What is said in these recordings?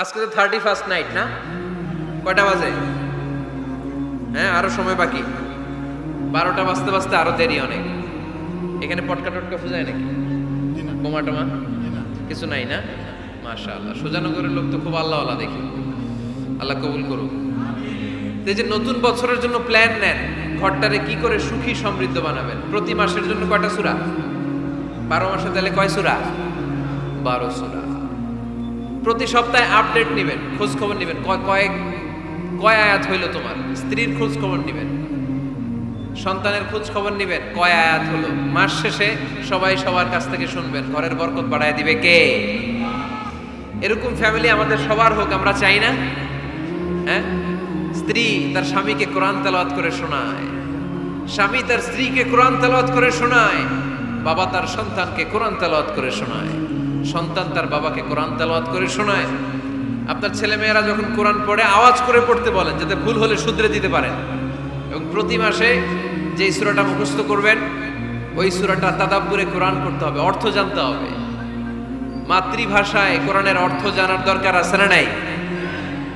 আজকে তো 31st night না? কয়টা বাজে? হ্যাঁ, আরো সময় বাকি। 12টা বাজতে বাজতে আরো দেরি অনেক। এখানে পটকা টটকা ফুজায় নাকি? বোমা টোমা কিছু নাই না? মাশাআল্লাহ, সুজানগরের লোক তো খুব আল্লাহওয়ালা দেখি। আল্লাহ কবুল করুক। এই যে নতুন বছরের জন্য প্ল্যান নেন, ঘরটারে কি করে সুখী সমৃদ্ধ বানাবেন। প্রতি মাসের জন্য কয়টা সূরা? 12 মাসে তাহলে কয় সূরা? 12 সূরা। প্রতি সপ্তাহে আপডেট নেবেন, খোঁজ খবর নেবেন, কয় আয়াত হইল তোমার। স্ত্রীর খোঁজ খবর নেবেন, সন্তানের খোঁজ খবর নেবেন, কয় আয়াত হলো। মাস শেষে সবাই সবার কাছ থেকে শুনবেন, ঘরের বরকত বাড়ায় দিবে কে? এরকম ফ্যামিলি আমাদের সবার হোক, আমরা চাই না? হ্যাঁ, স্ত্রী তার স্বামীকে কোরআন তেলাওয়াত করে শোনায়, স্বামী তার স্ত্রীকে কোরআন তেলাওয়াত করে শোনায়, বাবা তার সন্তানকে কোরআন তেলাওয়াত করে শোনায়, সন্তান তার বাবাকে কোরআন তেলাওয়াত করে শোনায়। আপনার ছেলে মেয়েরা যখন কোরআন পড়ে আওয়াজ করে পড়তে বলেন, যাতে ভুল হলে শুধরে দিতে পারেন। এবং প্রতি মাসে যে সূরাটা মুখস্থ করবেন, ওই সূরাটা তাদাব্বুরে কোরআন করতে হবে, অর্থ জানতে হবে। মাতৃভাষায় কোরআনের অর্থ জানার দরকার আছে না নাই?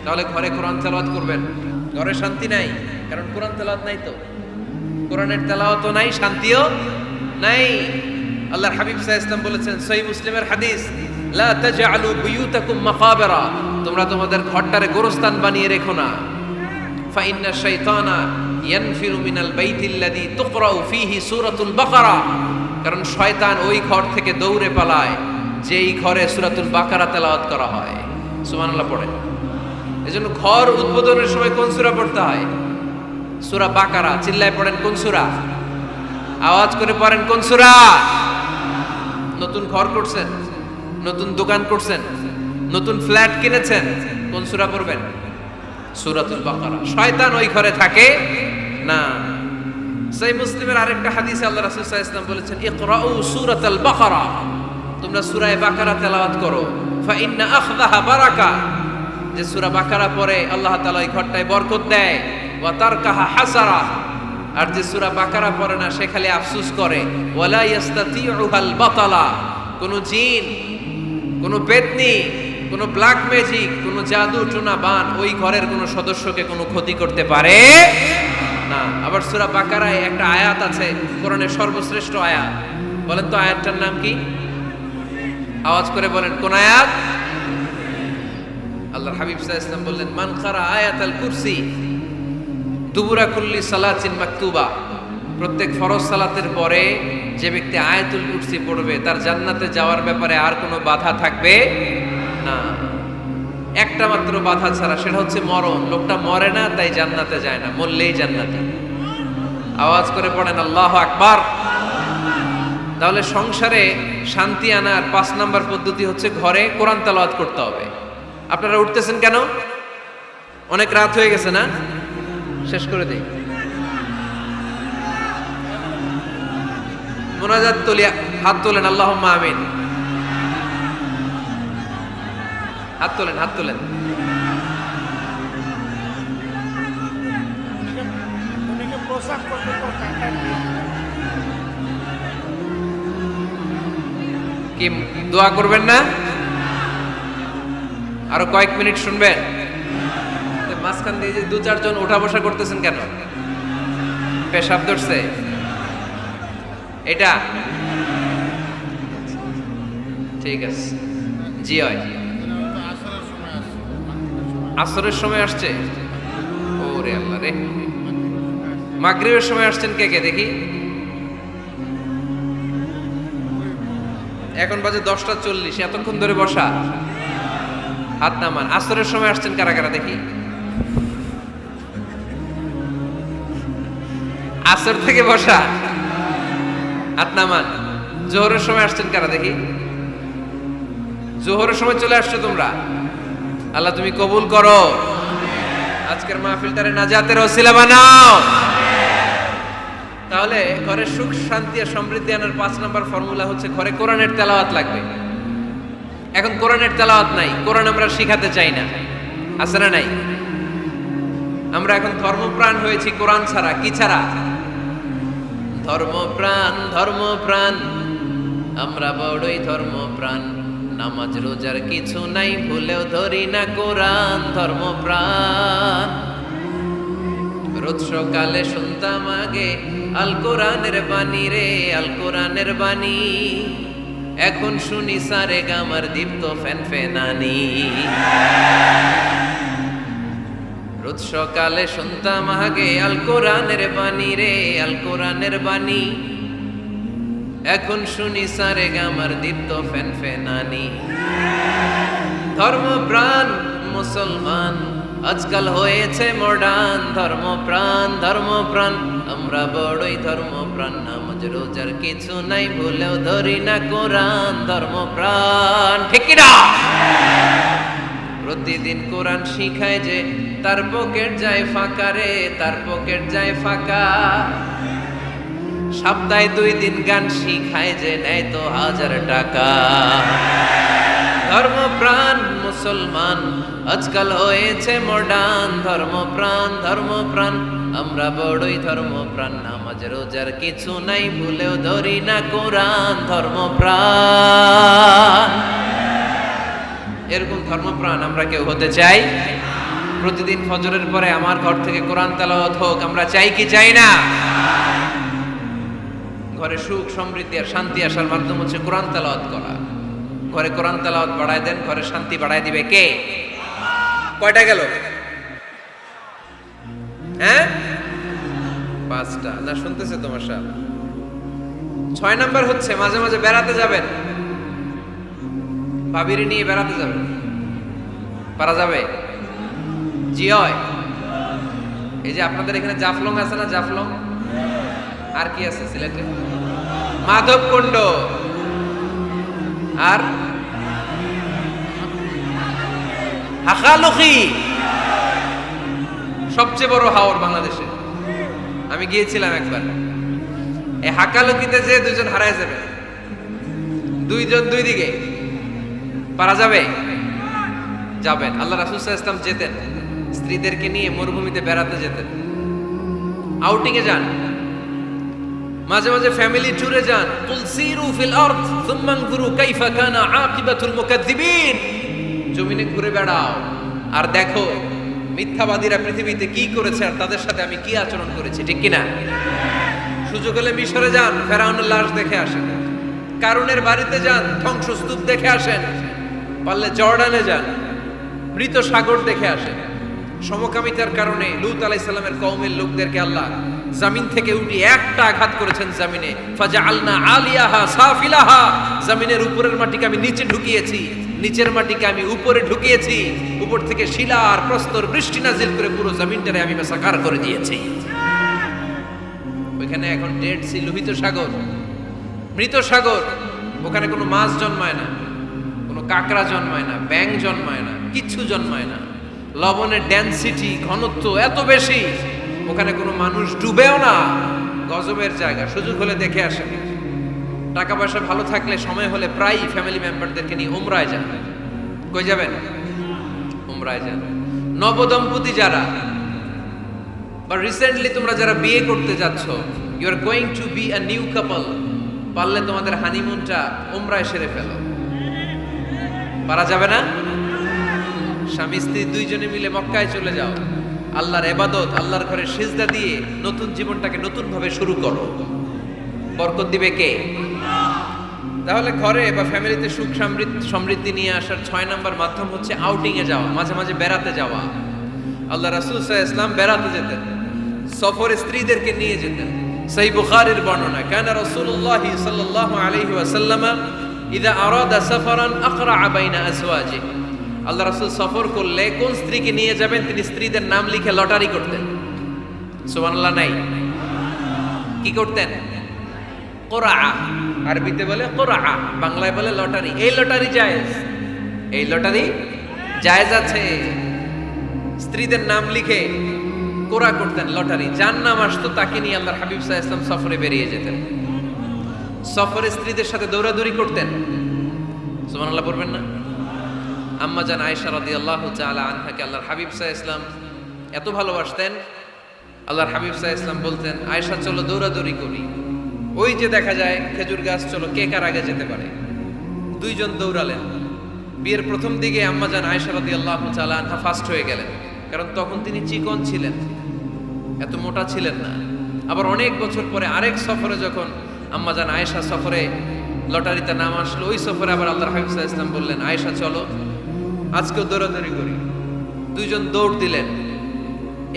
তাহলে ঘরে কোরআন তেলাওয়াত করবেন, ঘরে শান্তি নাই, কারণ কোরআন তেলাওয়াত নাই। তো কোরআনের তেলাওয়াতও নাই, শান্তিও নাই। আল্লাহর হাবিব সাল্লাল্লাহু আলাইহি ওয়াসাল্লাম বলেছেন, সহিহ মুসলিমের হাদিস, লা তাজআলু বুয়ুতাকুম মাকাবিরা, তোমরা তোমাদের ঘরটারে গোরস্থান বানিয়ে রেখো না। ফা ইন্না শাইতানা ইয়ানফিরু মিনাল বাইতিল্লাযী তুকরাউ ফীহি সূরাতুল বাকারা, কারণ শয়তান ওই ঘর থেকে দৌড়ে পালায় যেই ঘরে সূরাতুল বাকারা তেলাওয়াত করা হয়। সুবহানাল্লাহ পড়েন। এজন্য ঘর উদ্বোধনের সময় কোন সূরা পড়তে হয়? সূরা বাকারা। চিল্লায় পড়েন কোন সূরা? আওয়াজ করে পড়েন কোন সূরা? নতুন ঘর করছেন, নতুন দোকান করছেন, নতুন ফ্ল্যাট কিনেছেন, কোন সূরা পড়বেন? সূরাতুল বাকারা। শয়তান ওই ঘরে থাকে না। সহিহ মুসলিমের আরেকটা হাদিসে আল্লাহ রাসূল সাল্লাল্লাহু আলাইহি ওয়াসাল্লাম বলেছেন, ইকরাউ সূরাতাল বাকারা, তোমরা সূরা বাকারা তেলাওয়াত করো। ফা ইন্না আখযাহা বারাকা, যে সূরা বাকারা পড়ে আল্লাহ তাআলা এই ঘরটায় বরকত দেয়। ওয়া তারকাহা হাসারা, আর যে সূরা বাকারা পড়ে না সে খালি আফসোস করে। ওয়ালা ইস্তাতিউহাল বাতালা, কোন জিন, কোন পেতনি, কোন ব্ল্যাক ম্যাজিক, কোন জাদু টোনা বান ওই ঘরের কোন সদস্যকে কোনো ক্ষতি করতে পারে না। আবার সূরা বাকারায় একটা আয়াত আছে, কোরআনের সর্বশ্রেষ্ঠ আয়াত। বলেন তো আয়াতটার নাম কি? আওয়াজ করে বলেন কোন আয়াত? আল্লাহর হাবিব সাল্লাল্লাহু আলাইহি ওয়াসাল্লাম বললেন, মান কারা আয়াতাল কুরসি দুবুরা কুল্লি সালাতিন মাকতুবা, প্রত্যেক ফরজ সালাতের পরে যে ব্যক্তি আয়াতুল কুরসি পড়বে তার জান্নাতে যাওয়ার ব্যাপারে আর কোনো বাধা থাকবে না। একটা মাত্র বাধা ছাড়া, সেটা হচ্ছে মরণ। লোকটা মরে না তাই জান্নাতে যায় না, মরলেই জান্নাতে। আওয়াজ করে পড়েন আল্লাহু আকবার। তাহলে সংসারে শান্তি আনার 5 নাম্বার পদ্ধতি হচ্ছে ঘরে কোরআন তেলাওয়াত করতে হবে। আপনারা উঠতেছেন কেন? অনেক রাত হয়ে গেছে না? শেষ করে দেই। মুনাজাত তুলিয়া হাত তোলেন, আল্লাহুম্মা আমিন। হাত তোলেন, হাত তোলেন। কি দোয়া করবেন না? আরো কয়েক মিনিট শুনবেন? মাঝখান দিয়ে যে 2-4 জন উঠা বসা করতেছেন কেন? পেশাব ধরছে এটা? ঠিক আছে, জি হয়। আসরের সময় আসছে? ওরে আল্লাহ রে। মাগরিবের সময় আসছেন কে কে দেখি? এখন বাজে 10টা 40, এতক্ষণ ধরে বসা? হাত নামান। আসরের সময় আসছেন কারা কারা দেখি? আসর থেকে বসা? হাত নামান। জোহরের সময় আসছেন কারা দেখি? জোহরের সময় চলে আসছো তোমরা। আল্লাহ তুমি কবুল করো, আজকের মাহফিলটারে নাজাতের ওসিলা বানাও। তাহলে ঘরে সুখ শান্তি আর সমৃদ্ধি আনার 5 নাম্বার ফর্মুলা হচ্ছে ঘরে কোরআনের তেলাওয়াত লাগবে। এখন কোরআনের তেলাওয়াত নাই, কোরআন আমরা শিখাতে চাই না, আছে না নাই? আমরা এখন ধর্মপ্রাণ হয়েছি কোরআন ছাড়া। কি ছাড়া? ধর্মপ্রাণ, ধর্মপ্রাণ, আমরা বড়ই ধর্মপ্রাণ। নামাজ রোজার কিছু নাই, ভুলেও ধরি না কোরআন ধর্মপ্রাণ। রোজ সকালে শুনতাম আগে আল কোরআনের বাণী রে, আল কোরআনের বাণী। এখন শুনি সারে গামার দীপ্ত ফ্যান ফেনানি। রোজ সকালে শুনতাম আগে আল কোরআনের বাণী রে, আল কোরআনের বাণী। এখন শুনি সারে গামার দীপ্ত ফ্যান ফেনানি। ধর্মপ্রাণ মুসলমান আজকাল হয়েছে মডার্ন, ধর্মপ্রাণ ধর্মপ্রাণ আমরা বড়ই ধর্মপ্রাণ। নামাজ রোজার কিছু নাই, ভুলেও ধরি না কোরআন ধর্মপ্রাণ। ঠিক কি না? প্রতিদিন কোরআন শিখায় যে তার পকেট যায় ফাঁকা রে, তার পকেট যায় ফাঁকা। সপ্তাহে 2 দিন গান শিখায় যে নেয় তো 1000 টাকা। ধর্মপ্রাণ মুসলমান আজকাল হয়েছে মডার্ন, ধর্মপ্রাণ ধর্মপ্রাণ আমরা বড়ই ধর্মপ্রাণ। নামাজ রোজার কিছু নাই, ভুলেও ধরি না কোরআন ধর্মপ্রাণ। এরকম ধর্মপ্রাণ আমরা কেউ হতে চাই? প্রতিদিন ফজরের পরে আমার ঘর থেকে কোরআন তেলাওয়াত হোক, আমরা চাই কি চাই না? ঘরে সুখ সমৃদ্ধি আর শান্তি আসার মাধ্যম হচ্ছে কোরআন তেলাওয়াত করা। ঘরে কোরআন তেলাওয়াত বাড়ায় দেন, ঘরে শান্তি বাড়ায় দিবে কে? কয়টা গেল? হ্যাঁ 5টা না, শুনতেছে তোমার সাথে। 6 নাম্বার হচ্ছে মাঝে মাঝে বেড়াতে যাবেন, ভাবিরে নিয়ে বেড়াতে যাবেন। পারা যাবে? জি হয়। এই যে আপনাদের এখানে জাফলং আছে না, জাফলং আর কি আছে সিলেটে? মাধবকুণ্ড আর হাকালুকি, সবচেয়ে বড় হাওর বাংলাদেশে। আমি গিয়েছিলাম একবার। এই হাকালুকিতে যে 2 জন হারায় যাবে, 2 জন 2 দিকে। পারা যাবে? যাবেন। আল্লাহ রাসূল সাল্লাল্লাহু আলাইহি ওয়াসাল্লাম যেতেন, স্ত্রীদেরকে নিয়ে মরুভূমিতে বেড়াতে যেতেন, আউটিং এ যান। মাঝে মাঝে ফ্যামিলি ট্যুরে যান। কুল সিরু ফিল আরদ সুম্মা আনজুরু কাইফা কানা আকিবাতুল মুকাজ্জিবিন। জমিনে ঘুরে বেড়াও আর দেখো মিথ্যাবাদীরা পৃথিবীতে কি করেছে আর তাদের সাথে আমি কি আচরণ করেছি। ঠিক কি না? সুযোগ হলে মিশরে যান, ফেরাউনের লাশ দেখে আসেন। কারুনের বাড়িতে যান, ধ্বংসস্তূপ দেখে আসেন। পারলে জর্ডানে যান, মৃত সাগর দেখে আসেন। সমকামিতার কারণে লূত আলাইহিস সালামের কওমের লোকদেরকে আল্লাহ জমিন থেকে উঠিয়ে একটা আঘাত করেছেন জমিনে। ফাজআলনা আলিয়াহা সাফিলাহা, জমিনের উপরের মাটিকে আমি নিচে ঢুকিয়েছি, নিচের মাটিকে আমি উপরে ঢুকিয়েছি। উপর থেকে শিলা আর প্রস্তর বৃষ্টি নাজিল করে পুরো জমিনটারে আমি মেসাকার করে দিয়েছি। ওইখানে এখন ডেড সি, লোহিত সাগর, মৃত সাগর। ওখানে কোনো মাছ জন্মায় না, কোনো কাঁকড়া জন্মায় না, ব্যাঙ জন্মায় না, কিচ্ছু জন্মায় না। লবণের ডেনসিটি, ঘনত্ব এত বেশি, ওখানে কোনো মানুষ ডুবেও না। গজবের জায়গা। সুযোগ হলে দেখে আসেন। টাকা পয়সা ভালো থাকলে সময় হলে প্রায় ফ্যামিলি মেম্বারদেরকে নিয়ে উমরায় যান। কই যাবেন? উমরায় যান। নবদম্পতি যারা বা রিসেন্টলি তোমরা যারা বিয়ে করতে যাচ্ছ, you are going to be a new couple, পারলে তোমাদের হানিমুনটা উমরায় সেরে ফেলো। পারা যাবে না? স্বামী স্ত্রী 2 জনে মিলে মক্কায় চলে যাও, আল্লাহর ইবাদত, আল্লাহর ঘরে সিজদা দিয়ে নতুন জীবনটাকে নতুন ভাবে শুরু করো। বরকত দিবে কে? তাহলে ঘরে বা ফ্যামিলিতে সুখ সমৃদ্ধি নিয়ে আসার 6 নাম্বার মাধ্যম হচ্ছে আউটিং এ যাওয়া, মাঝে মাঝে বেড়াতে যাওয়া। আল্লাহ রাসূল সাল্লাল্লাহু আলাইহি ওয়াসাল্লাম বেড়াতে যেতেন, সফরে স্ত্রীদেরকে নিয়ে যেতেন। সহিহ বুখারীর বর্ণনা, কানা রাসূলুল্লাহ সাল্লাল্লাহু আলাইহি ওয়াসাল্লাম ইযা আরাদা সাফারান আকরা বাইনা আজওয়াজিহি। আল্লাহ রাসূল সফর করলে কোন স্ত্রীকে নিয়ে যাবেন তিনি স্ত্রীদের নাম লিখে লটারি করতেন। সুবহানাল্লাহ নাই? কি করতেন? কোরআ, আরবিতে বলে কোরআ, বাংলায় বলে লটারি। এই লটারি জায়েজ, এই লটারি জায়েজ আছে। স্ত্রীদের নাম লিখে কোরআ করতেন, লটারি। যার নাম আসতো তাকে নিয়ে আল্লাহর হাবিব সাল্লাল্লাহু আলাইহি ওয়াসাল্লাম সফরে বেরিয়ে যেতেন। সফরে স্ত্রীদের সাথে দৌড়াদৌড়ি করতেন। সুবহানাল্লাহ পড়বেন না? আম্মা জান আয়েশা রাদিয়াল্লাহু তাআলা আনহাকে আল্লাহর হাবিব সাল্লাল্লাহু আলাইহি ওয়াসাল্লাম এত ভালোবাসতেন, আল্লাহর হাবিব সাল্লাল্লাহু আলাইহি ওয়াসাল্লাম বলতেন, আয়েশা চলো দৌড়াদৌড়ি করি। ওই যে দেখা যায় খেজুর গাছ, চলো কে কার আগে যেতে পারে। 2 জন দৌড়ালেন। বিয়ের প্রথম দিকে আম্মাজান আয়েশা রাদিয়াল্লাহু তাআলা আনহা ফাস্ট হয়ে গেলেন, কারণ তখন তিনি চিকন ছিলেন, এত মোটা ছিলেন না। আবার অনেক বছর পরে আরেক সফরে যখন আম্মাজান আয়েশা সফরে লটারিতে নাম আসলো, ওই সফরে আবার আল্লাহর হাবিব সাল্লাল্লাহু আলাইহি ওয়াসাল্লাম বললেন, আয়েশা চলো আজকেও দৌড়াদৌড়ি করি। দুইজন দৌড় দিলেন।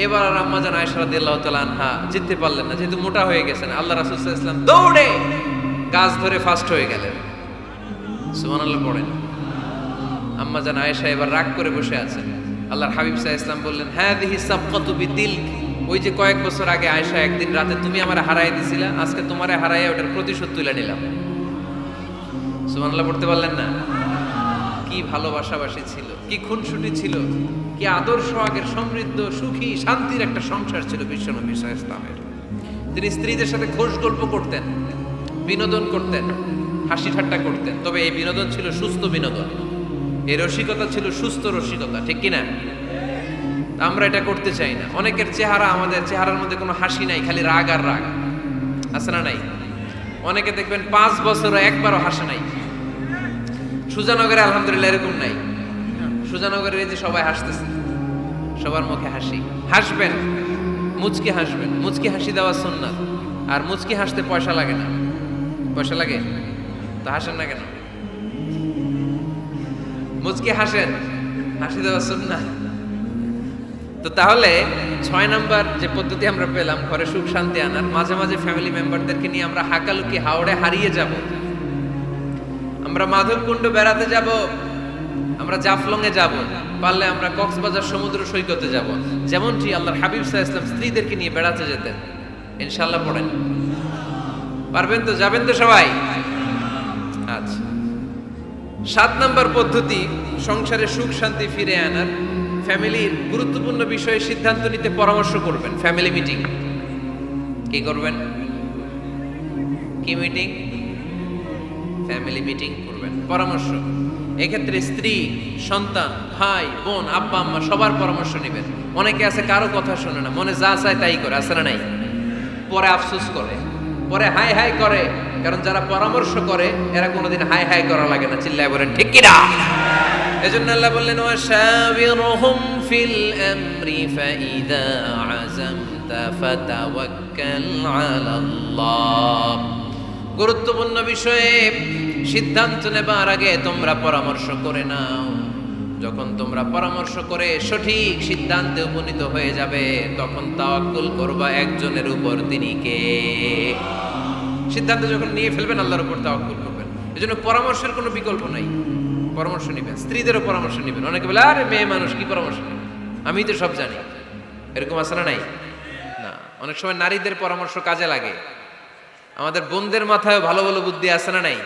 এবার আর আম্মাজান আয়েশা রাদিয়াল্লাহু তাআলা আনহা জিততে পারলেন না, যেহেতু মোটা হয়ে গেছেন। আল্লাহ রাসূল সাল্লাল্লাহু আলাইহি ওয়াসাল্লাম দৌড়ে গাছ ধরে ফাস্ট হয়ে গেলেন। সুবহানাল্লাহ পড়েন। আম্মাজান আয়েশা এবার রাগ করে বসে আছেন। আল্লাহর হাবিব সাল্লাল্লাহু আলাইহি ওয়াসাল্লাম বললেন, হাযিহি সাবকাতু বিতিলক, ওই যে কয়েক বছর আগে আয়েশা একদিন রাতে তুমি আমারে হারাই দিছিলা, আজকে তোমারে হারাইয়া ওটার প্রতিশোধ তুলে নিলাম। সুবহানাল্লাহ পড়তে পারলেন না? কি ভালোবাসাবাসী ছিল, কি খুনসুটি ছিল, কি আদর্শ আগের সমৃদ্ধ সুখী শান্তির একটা সংসার ছিল বিশ্বনবী সাল্লাল্লাহু আলাইহি ওয়াসাল্লামের। তিনি স্ত্রীদের সাথে খোশ গল্প করতেন, বিনোদন করতেন, হাসি ঠাট্টা করতেন। তবে এই বিনোদন ছিল সুস্থ বিনোদন, এই রসিকতা ছিল সুস্থ রসিকতা, ঠিক কিনা? আমরা এটা করতে চাই না। অনেকের চেহারা, আমাদের চেহারার মধ্যে কোনো হাসি নাই, খালি রাগ আর রাগ, আছে না নাই? অনেকে দেখবেন 5 বছরও একবারও হাসে নাই। সুজানগরে আলহামদুলিল্লাহ এরকম নাই। সুজানগরের এই যে সবাই হাসতেছে, সবার মুখে হাসি। হাসবেন, মুচকি হাসবেন, মুচকি হাসি দেওয়া সুন্নাত। আর মুচকি হাসতে পয়সা লাগে না। পয়সা লাগে তো হাসেন না কেন? মুচকি হাসেন, হাসি দেওয়া সুন্নাত। তো তাহলে 6 নাম্বার যে পদ্ধতি আমরা পেলাম ঘরে সুখ শান্তি আনার, মাঝে মাঝে ফ্যামিলি মেম্বারদেরকে নিয়ে আমরা হাকালুকি হাওড়ে হারিয়ে যাব, আমরা মাধবকুণ্ড বেড়াতে যাব, আমরা জাফলং এ যাব, পারলে আমরা কক্সবাজার সমুদ্র সৈকতে যাব, যেমনটি আল্লাহর হাবিব সাল্লাল্লাহু আলাইহি ওয়াসাল্লাম স্ত্রীদেরকে নিয়ে বেড়াতে যেতেন। ইনশাআল্লাহ পড়েন, পারবেন তো? যাবেন তো সবাই? আচ্ছা, 7 নাম্বার পদ্ধতি সংসারে সুখ শান্তি ফিরে আনার, ফ্যামিলির গুরুত্বপূর্ণ বিষয়ে সিদ্ধান্ত নিতে পরামর্শ করবেন। Family meeting. কি করবেন? কি মিটিং? ফ্যামিলি মিটিং করবেন, পরামর্শ। এক্ষেত্রে স্ত্রী, সন্তান, ভাই, বোন, আব্বা আম্মা সবার পরামর্শ নেবেন। অনেকে আছে কারো কথা শোনে না, মনে যা চায় তাই করে, আছে না নাই? পরে আফসোস করে, পরে হাই হাই করে। কারণ যারা পরামর্শ করে এরা কোনোদিন হাই হাই করা লাগে না। চিল্লায় বলেন ঠিক কিনা? এজন্য আল্লাহ বললেন, ওয়াশাবিরহুম ফিল আমরি ফাইদা আযামতা ফাতাওয়াক্কাল আলাল্লাহ। গুরুত্বপূর্ণ বিষয়ে সিদ্ধান্ত নেবার আগে তোমরা পরামর্শ করে নাও। যখন তোমরা পরামর্শ করে সঠিক সিদ্ধান্তে উপনীত হয়ে যাবে, তখন তাওয়াক্কুল করবা একজনের উপর, তিনি কে? সিদ্ধান্ত যখন নিয়ে ফেলবেন আল্লাহর উপর তাওয়াক্কুল করবেন। এজন্য পরামর্শের কোনো বিকল্প নাই। পরামর্শ নেবেন, স্ত্রীদেরও পরামর্শ নেবেন। অনেকে বলে, আরে মেয়ে মানুষ কি পরামর্শ নেবে, আমি তো সব জানি। এরকম আছে না নাই? না, অনেক সময় নারীদের পরামর্শ কাজে লাগে। আমাদের বোনদের মাথায় ভালো ভালো বুদ্ধি আছে না নাই?